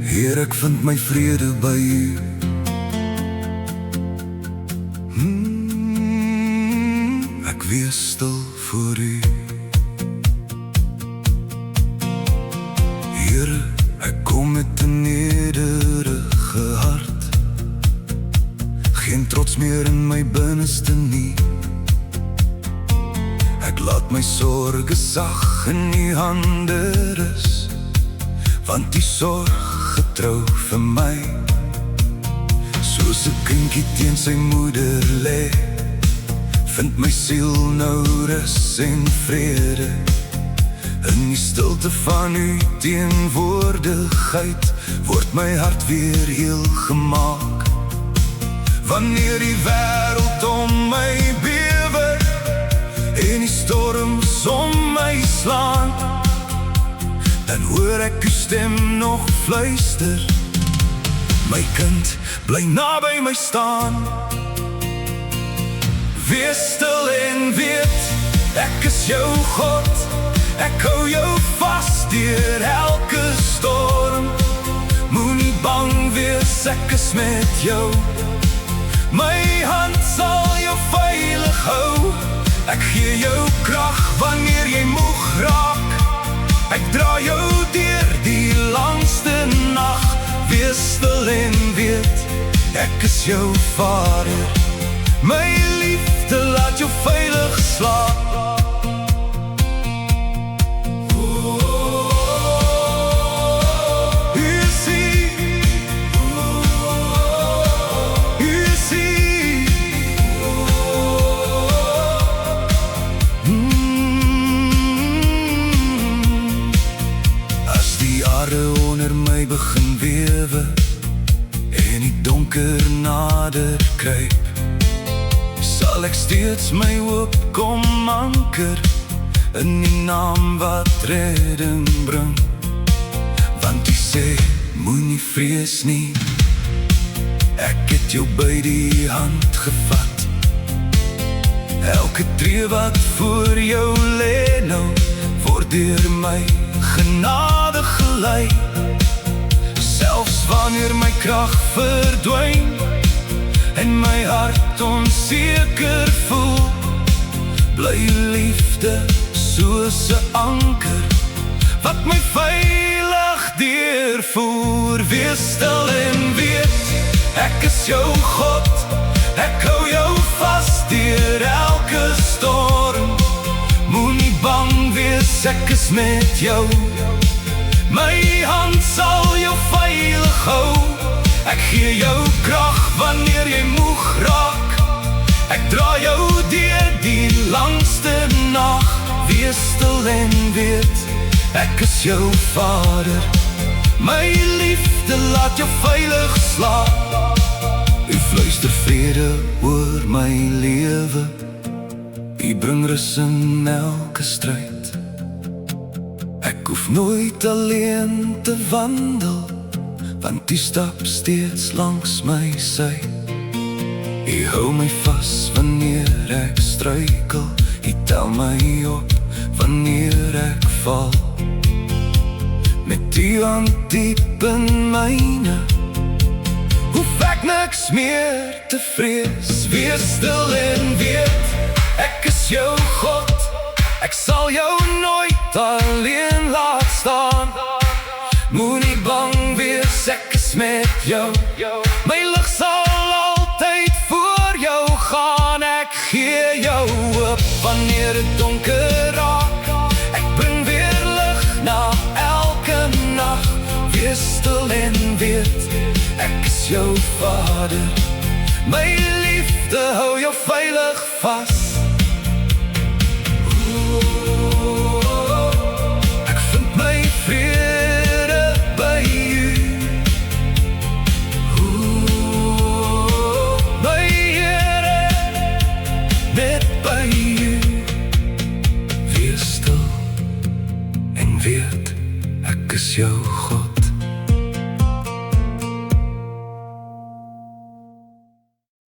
Heer, ek vind my vrede by U. Ek wees stil voor U. Here, ek kom met 'n nederige hart. Geen trots meer in my binneste nie. Ek laat my sorge sag in U hande rus, want U sorg getrou vir my. Soos 'n kindjie teen sy moeder lê, vind my siel nou rus en vrede. In die stilte van U teenwoordigheid word my hart weer heel gemaak. Wanneer die wêreld om my bewe en die storms om my slaan, dan hoor ek U stem nog fluister: my kind, bly naby my staan. Wees stil en weet, ek is jou God. Ek hou jou vas deur elke storm. Moenie bang wees, ek is met jou. My hand sal jou veilig hou. Ek gee jou krag wanneer jy moeg raak. Ek dra jou deur die langste nag. Wees stil en weet, ek is jou Vader. My liefde laat jou veilig slaap. Onder my begin wewe en die donker nader kruip, sal ek steeds my hoop kom anker in die naam wat redding bring. Want U sê, moenie vrees nie, ek het jou by die hand gevat. Elke tree wat voor jou lê nou, word deur my genade gelei. Selfs wanneer my krag verdwyn en my hart onseker voel, bly liefde soos 'n anker wat my veilig deurvoer. Wees stil en weet, ek is jou God. Ek hou jou vas deur elke storm. Moenie bang wees, ek is met jou. My hand sal jou veilig hou. Ek gee jou krag wanneer jy moeg raak. Ek dra jou deur die langste nag. Wees stil en weet, ek is jou Vader. My liefde laat jou veilig slaap. U fluister vrede oor my lewe. U bring rus in elke stryd. Ek hoef nooit alleen te wandel, want U stap steeds langs my sy. U hou my vas wanneer ek struikel. U tel my op wanneer ek val. Met U hand diep in myne, hoef ek niks meer te vrees. Wees stil en weet, ek is jou God. Ek sal jou nooit alleen laat staan. Moenie bang wees, ek is met jou. My lig sal altyd voor jou gaan. Ek gee jou hoop wanneer dit donker raak. Ek bring weer lig na elke nag. Wees stil en weet, ek is jou Vader. My liefde hou jou veilig vas.